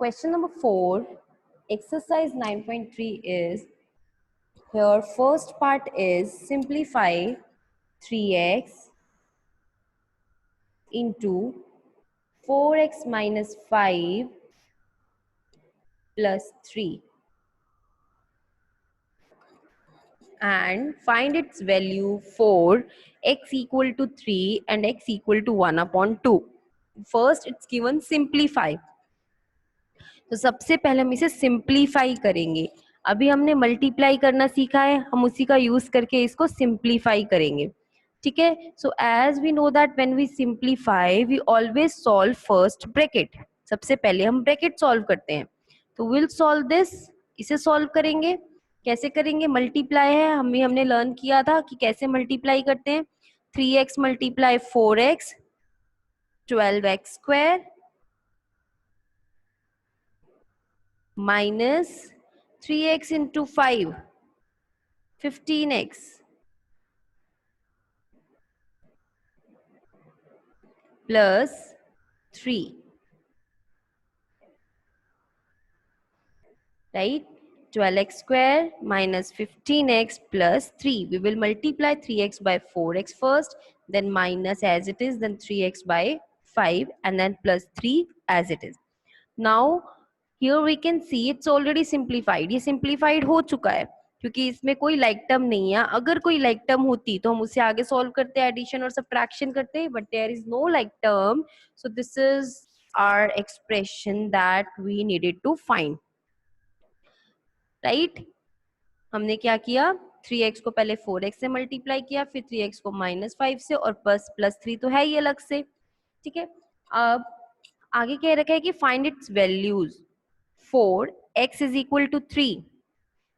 Question number 4, exercise 9.3 is, here first part is simplify 3x into 4x minus 5 plus 3 and find its value for x equal to 3 and x equal to 1 upon 2. First it's given simplify. तो सबसे पहले हम इसे simplify करेंगे. अभी हमने multiply करना सीखा है, हम उसी का यूज करके इसको सिंप्लीफाई करेंगे. ठीक है. So as we know that when we simplify we always solve first bracket. सबसे पहले हम ब्रैकेट सॉल्व करते हैं. तो विल सॉल्व दिस. इसे सॉल्व करेंगे. कैसे करेंगे? मल्टीप्लाई है, हमने लर्न किया था कि कैसे मल्टीप्लाई करते हैं. 3x multiply 4x 12x square minus 3x into 5 15x plus 3, right? 12x square minus 15x plus 3. We will multiply 3x by 4x first, then minus as it is, then 3x by 5 and then plus 3 as it is. Now here we can see it's already simplified. ये simplified हो चुका है क्योंकि इसमें कोई like term नहीं है. अगर कोई like term होती तो हम उसे आगे solve करते, addition और subtraction करते, but there is no like term, so this is our expression that we needed to find. Right हमने क्या किया? 3x को पहले 4x से मल्टीप्लाई किया, फिर 3x को -5 से और प्लस 3 तो है ही अलग से. ठीक है. अब आगे कह रखा है कि find its values for x is equal to 3.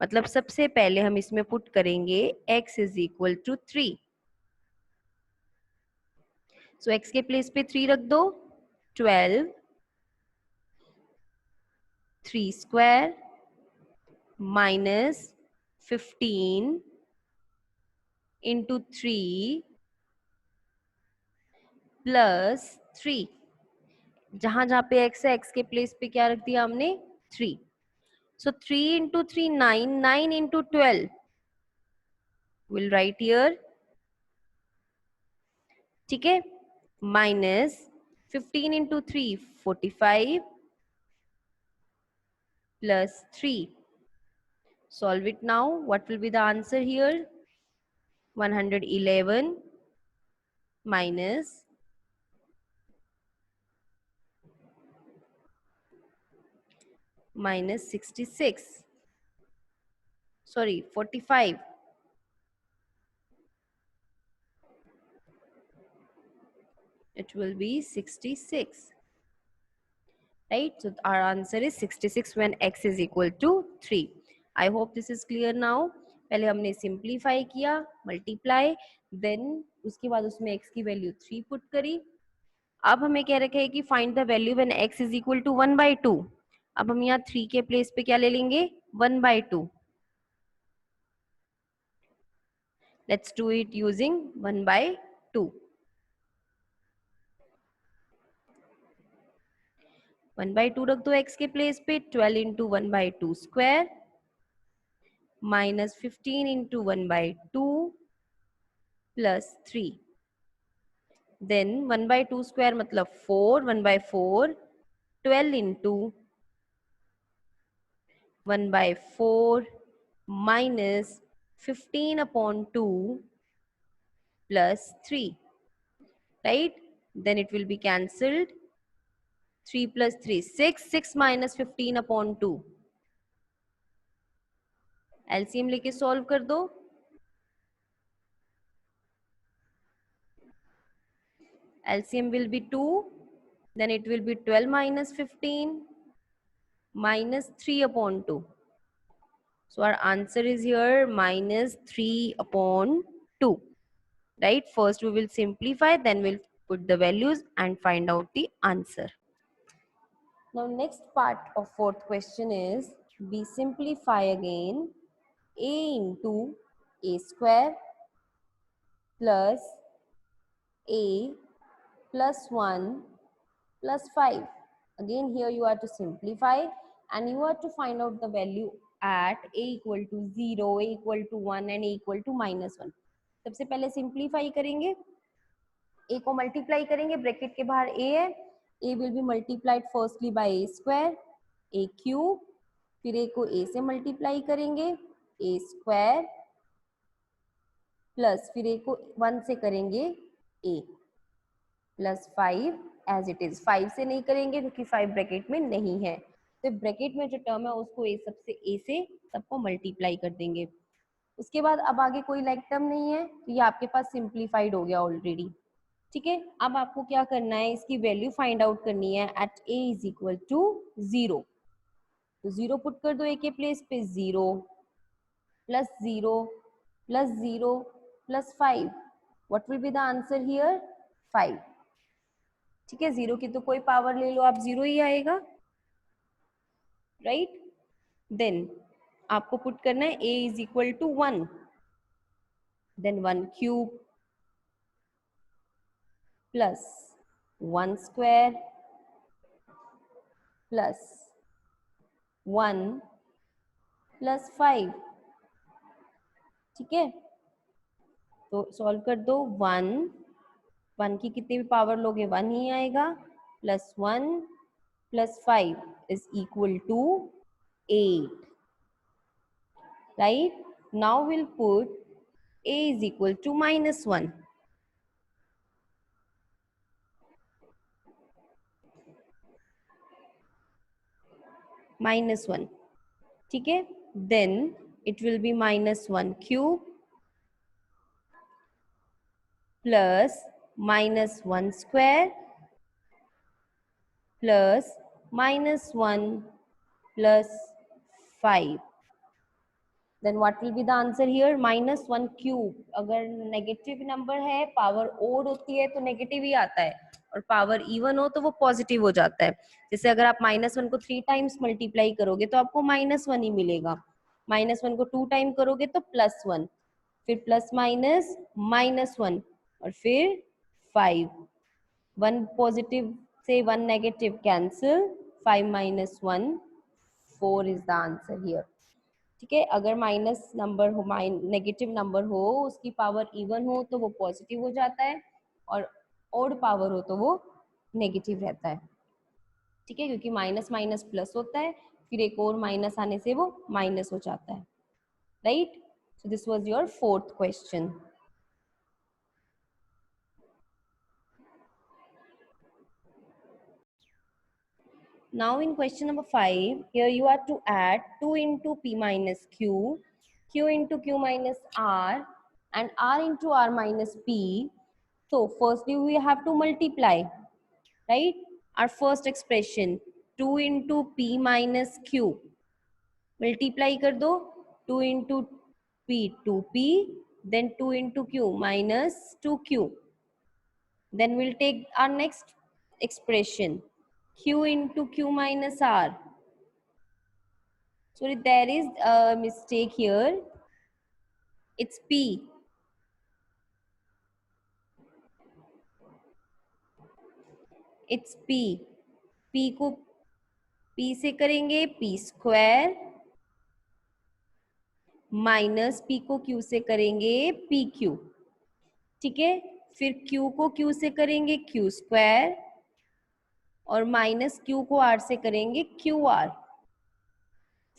मतलब सबसे पहले हम इसमें पुट करेंगे x is equal to 3. So x के प्लेस पे 3 रख दो. 12 3 स्क्वायर minus 15 into 3 plus 3. जहां जहां पे x है, x के प्लेस पे क्या रख दिया हमने? 3. So 3 into 3 9, 9 into 12 we'll write here. ठीक है. Minus 15 into 3 45 plus 3. Solve it now. What will be the answer here? 111 minus minus 66. Sorry, 45. It will be 66. Right? So our answer is 66 when x is equal to 3. I hope this is clear now. पहले हमने simplify किया, multiply, then उसके बाद उसमें x की value 3 put करी. अब हमें कह रखा है कि find the value when x is equal to 1/2. अब हम यहाँ 3 के प्लेस पे क्या ले लेंगे? 1/2. Let's do it using 1/2. 1/2 रख दो x के प्लेस पे. 12 into 1/2 square minus 15 into 1/2 plus 3. Then 1/2 square मतलब 4, 1/4, 12 into 1/4 minus 15 upon 2 plus 3. Right? Then it will be cancelled. 3 plus 3, 6. 6 minus 15 upon 2. LCM लेके solve कर दो. LCM will be 2. Then it will be 12 minus 15 minus 3 upon 2. So our answer is here minus 3 upon 2. Right? First we will simplify, then we'll put the values and find out the answer. Now next part of fourth question is, we simplify again a into a square plus a plus 1 plus 5. Again here you are to simplify and you are to find out the value at a equal to 0, a equal to 1 and a equal to -1. सबसे पहले simplify करेंगे, a को multiply करेंगे, bracket के बाहर a है, a will be multiplied firstly by a square, a cube, फिर a को a से मल्टीप्लाई करेंगे, a स्क्वायर प्लस फिर a को 1 से करेंगे a plus 5 as it is, 5 से नहीं करेंगे क्योंकि 5 ब्रैकेट में नहीं है, तो ब्रैकेट में जो टर्म है उसको a सबसे a से सबको मल्टीप्लाई कर देंगे। उसके बाद अब आगे कोई लाइक टर्म नहीं है तो ये आपके पास सिंप्लीफाइड हो गया ऑलरेडी। ठीक है, अब आपको क्या करना है, इसकी वैल्यू फाइंड आउट करनी है at a is equal to 0। तो 0 पुट कर दो a के प्लेस पे, 0 plus 0 plus 0 plus 5, what will be the answer here, 5। ठीक है, 0 की तो कोई पावर ले लो आप, 0 ही आएगा, राइट। देन आपको पुट करना है a is equal to 1, then 1 cube plus 1 square plus 1 plus 5। ठीक है, तो सॉल्व कर दो, 1 की कितनी भी पावर लोगे 1 ही आएगा, plus 1 plus 5 is equal to 8, right. Now will put a is equal to -1, -1। ठीक है, then it will be -1 cube plus -1 square plus -1 plus 5। Then what will be the answer here, -1 cube. अगर negative number है, power odd होती है तो negative ही आता है, और पावर इवन हो तो वो पॉजिटिव हो जाता है। जैसे अगर आप -1 को 3 टाइम्स मल्टीप्लाई करोगे तो आपको -1 ही मिलेगा, -1 को 2 टाइम करोगे तो +1, फिर प्लस माइनस -1 और फिर 5। 1 पॉजिटिव से 1 negative cancel, 5 - 1 4 is the answer here. ठीक है, अगर माइनस नंबर हो, नेगेटिव नंबर हो, उसकी पावर इवन हो तो वो पॉजिटिव हो जाता है, और ओड पावर हो तो वो नेगेटिव रहता है। ठीक है, क्योंकि माइनस माइनस प्लस होता है, फिर एक और माइनस आने से वो माइनस हो जाता है, right. So this was your fourth question. Now in question number 5, here you are to add 2 into p minus q, q into q minus r, and r into r minus p. So firstly we have to multiply, right? Our first expression 2 into p minus q. Multiply kar do, 2 into p 2p, then 2 into q minus 2q. Then we'll take our next expression q into q minus r. Sorry, there is a mistake here. It's p. It's p. p को p से करेंगे p square, minus p को q से करेंगे p Q. ठीक है, फिर q को q से करेंगे q स्क्वायर, और माइनस q को r से करेंगे क्यू आर,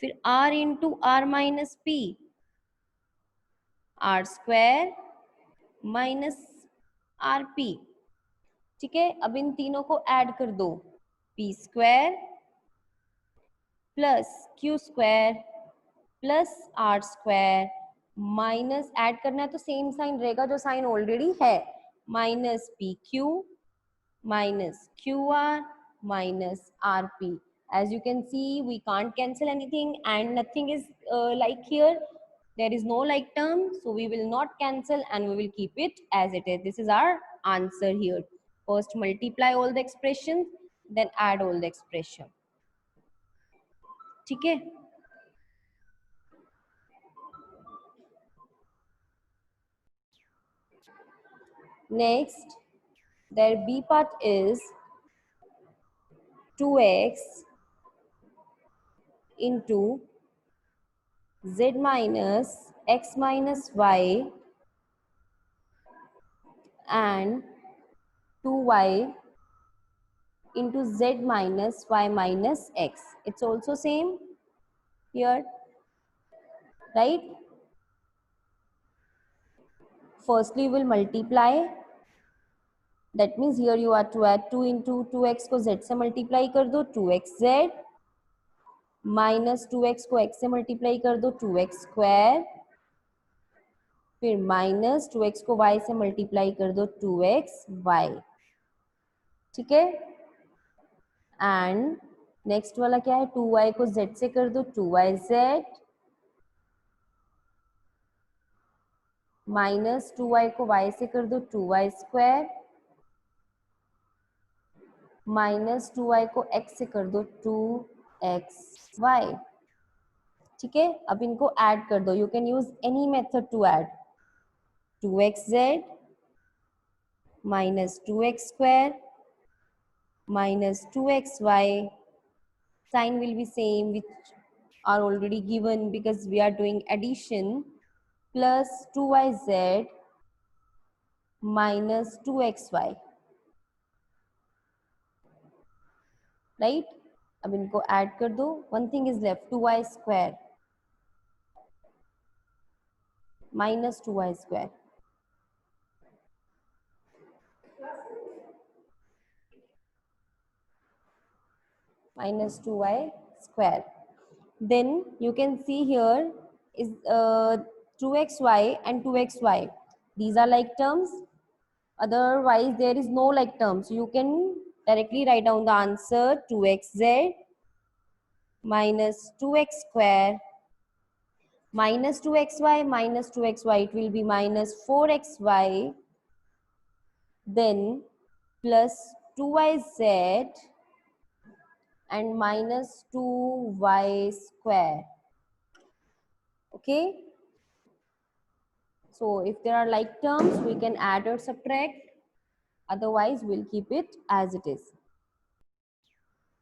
फिर r into R minus p, R square minus R P. ठीक है, अब इन तीनों को ऐड कर दो, p square plus Q square plus R square, minus add करना है तो सेम साइन रहेगा जो साइन ऑलरेडी है, minus P Q minus QR minus RP. As you can see, we can't cancel anything and nothing is like here. There is no like term, so we will not cancel and we will keep it as it is. This is our answer here. First multiply all the expressions, then add all the expression. ठीक है? Next, their B part is 2x into z minus x minus y and 2y into z minus y minus x. It's also same here, right? Firstly, we will multiply. That means here you are to add 2 into 2x को z से multiply कर दो 2xz minus 2x को x से multiply कर दो 2x square फिर minus 2x को y से multiply कर दो 2xy. ठीक है. And next वाला क्या है 2y को z से कर दो 2yz minus 2y को y से कर दो 2y square माइनस 2y को x से कर दो 2xy. ठीक है. अब इनको ऐड कर दो. You can use any method to add 2xz minus 2x square minus 2xy. Sign will be same which are already given because we are doing addition plus 2yz minus 2xy. Right. अब इनको add कर दो. One thing is left 2y square minus 2y square minus 2y square. Then you can see here is 2xy and 2xy. These are like terms. Otherwise, there is no like term. So you can directly write down the answer 2xz minus 2x square minus 2xy minus 2xy. It will be minus 4xy. Then plus 2yz and minus 2y square. Okay. So if there are like terms, we can add or subtract. Otherwise, we'll keep it as it is.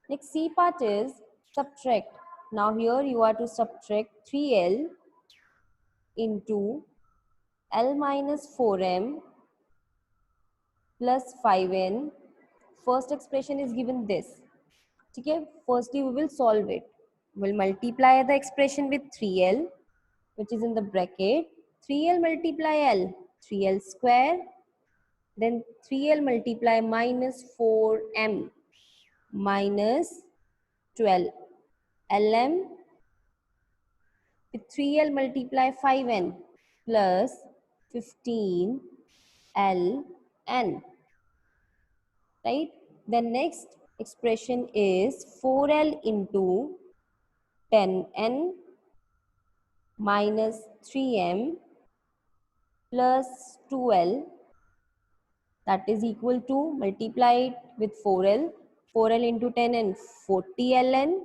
Next C part is subtract. Now here you are to subtract 3l into l minus 4m plus 5n. First expression is given this. Okay. Firstly, we will solve it. We'll multiply the expression with 3l, which is in the bracket. 3l multiply l, 3l square. Then 3l multiply minus 4m minus 12 lm with 3l multiply 5n plus 15 ln. Right. The next expression is 4l into 10n minus 3m plus 2l, that is equal to multiply it with 4l. 4l into 10 and 40 ln.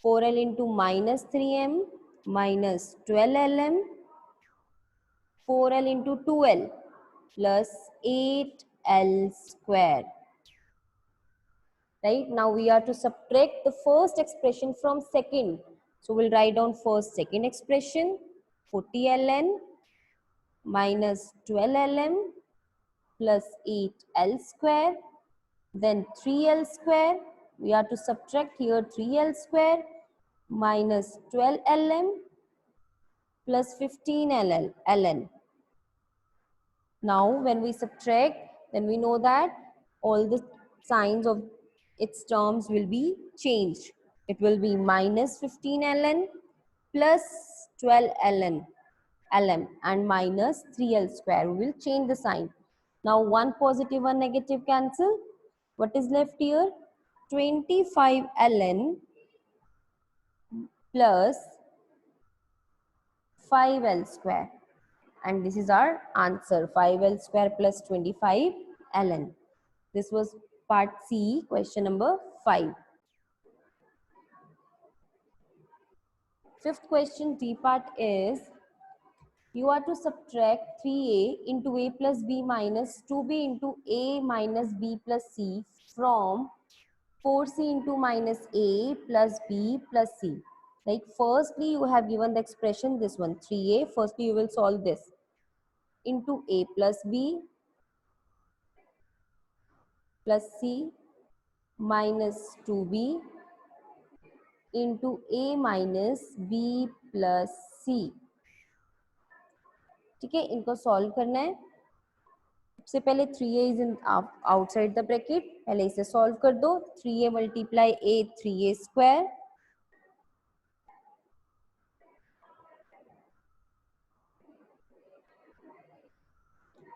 4l into minus 3m minus 12 lm. 4l into 2l plus 8l square. Right. Now we are to subtract the first expression from second. So we'll write down first second expression 40 ln minus 12 lm plus 8l square. Then 3l square. We are to subtract here 3l square minus 12 lm plus 15 ln. Now when we subtract, then we know that all the signs of its terms will be changed. It will be minus 15 ln plus 12 lm and minus 3l square. We will change the sign. Now one positive, one negative cancel. What is left here? 25 ln plus 5l square. And this is our answer, 5l square plus 25 ln. This was part C, question number 5. Fifth question, D part is, you are to subtract 3a into a plus b minus 2b into a minus b plus c from 4c into minus a plus b plus c. Like firstly you have given the expression this one 3a. Firstly you will solve this into a plus b plus c minus 2b into a minus b plus c. ठीक है, इनको solve करना है. सबसे पहले 3a is in outside the bracket, पहले इसे solve कर दो. 3a multiply a 3a square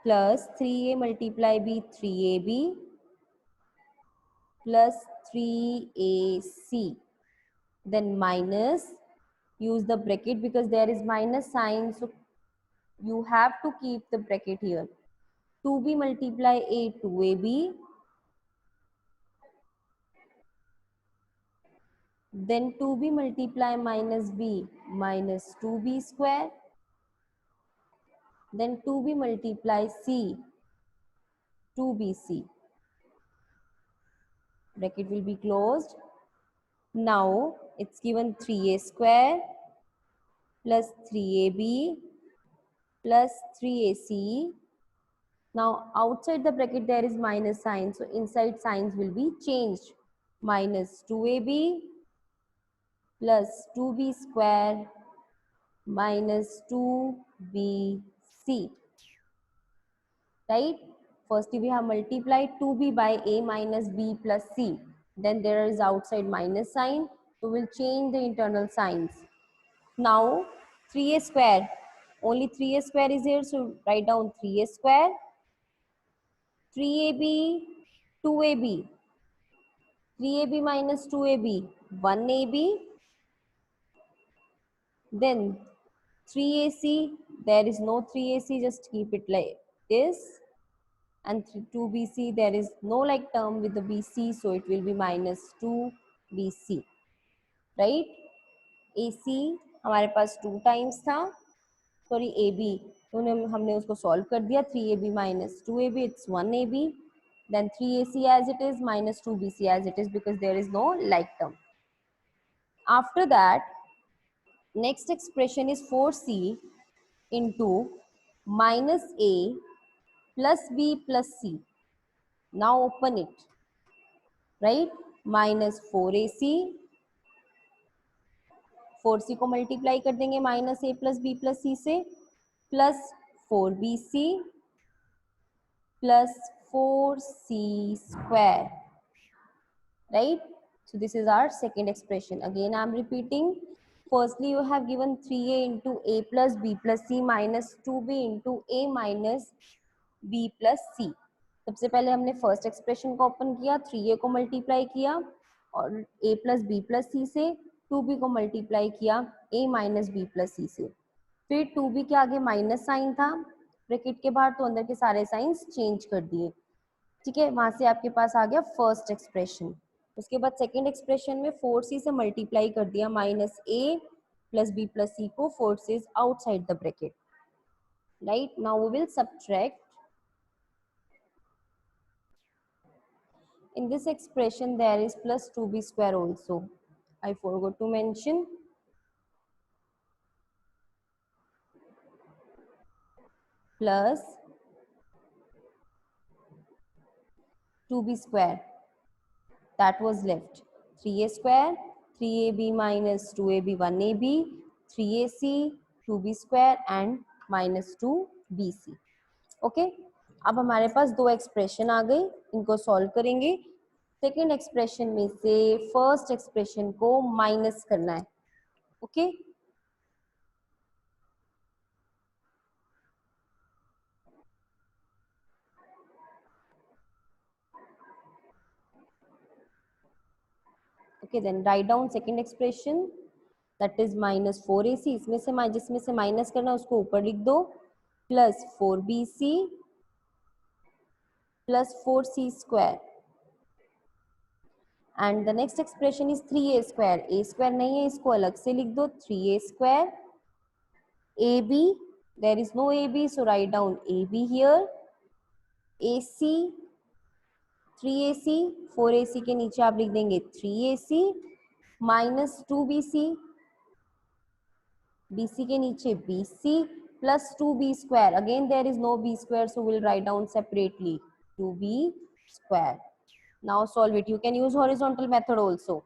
plus 3a multiply b 3ab plus 3ac, then minus, use the bracket because there is minus sign, so you have to keep the bracket here. 2b multiply a 2ab, then 2b multiply minus b minus 2b square, then 2b multiply c 2bc, bracket will be closed. Now it's given 3a square plus 3ab plus 3ac. Now outside the bracket there is minus sign, so inside signs will be changed. Minus 2ab plus 2b square minus 2bc. Right? Firstly we have multiplied 2b by a minus b plus c. Then there is outside minus sign, so we'll change the internal signs. Now 3a square, only 3a square is here, so write down 3a square, 3ab, 2ab, 3ab minus 2ab, 1ab, then 3ac, there is no 3ac, just keep it like this, and 2bc, there is no like term with the bc, so it will be minus 2bc, right? ac हमारे पास 2 times था, sorry A B, तो हमने उसको solve कर दिया. 3ab minus 2ab, it's 1ab, then 3ac as it is minus 2bc as it is because there is no like term. After that, next expression is 4c into minus a plus b plus c. Now open it, right? Minus 4ac, 4c को multiply कर देंगे minus a plus b plus c से, plus 4bc plus 4c square, right? So this is our second expression. Again I am repeating. Firstly you have given 3a into a plus b plus c minus 2b into a minus b plus c. सबसे पहले हमने first expression को open किया, 3a को multiply किया और a plus B plus सी से, 2b को मल्टीप्लाई किया a माइनस बी प्लस सी से, फिर 2b के आगे माइनस साइन था ब्रैकेट के बाहर, तो अंदर के सारे साइंस चेंज कर दिए. ठीक है, वहां से आपके पास आ गया फर्स्ट एक्सप्रेशन. उसके बाद सेकेंड एक्सप्रेशन में 4c से मल्टीप्लाई कर दिया minus a plus b plus c को, forces outside the bracket. Right, now we will subtract. In this expression there is plus 2b square also. I forgot to mention. Plus 2b square. That was left. 3a square, 3ab minus 2ab 1ab, 3ac, 2b square and minus 2bc. Okay, अब हमारे पास दो expression आ गई, इनको solve करेंगे. Second expression में से first expression को minus करना है. Okay, okay, then write down second expression, that is minus 4ac. इसमें से जिसमें से माइनस करना है उसको ऊपर लिख दो, plus 4bc plus 4c square, and the next expression is 3a square. a square नहीं है, इसको अलग से लिख दो, 3a square. ab, there is no ab, so write down ab here. ac 3ac, 4ac के नीचे आप लिख देंगे 3ac माइनस 2bc, bc के नीचे bc plus 2b square. Again there is no b square, so we'll write down separately 2b square. Now solve it. You can use horizontal method also.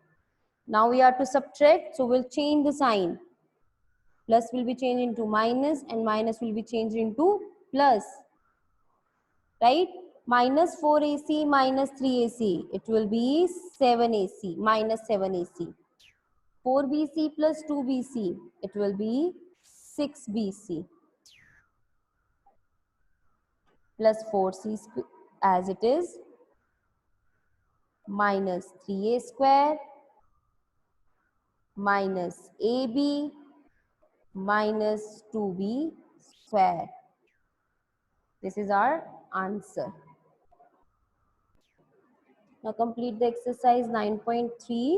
Now we are to subtract, so we'll change the sign. Plus will be changed into minus and minus will be changed into plus. Right? Minus 4ac minus 3ac. It will be 7ac minus 7ac. 4bc plus 2bc. It will be 6bc plus 4c as it is minus 3a square minus ab minus 2b square. This is our answer. Now complete the exercise 9.3.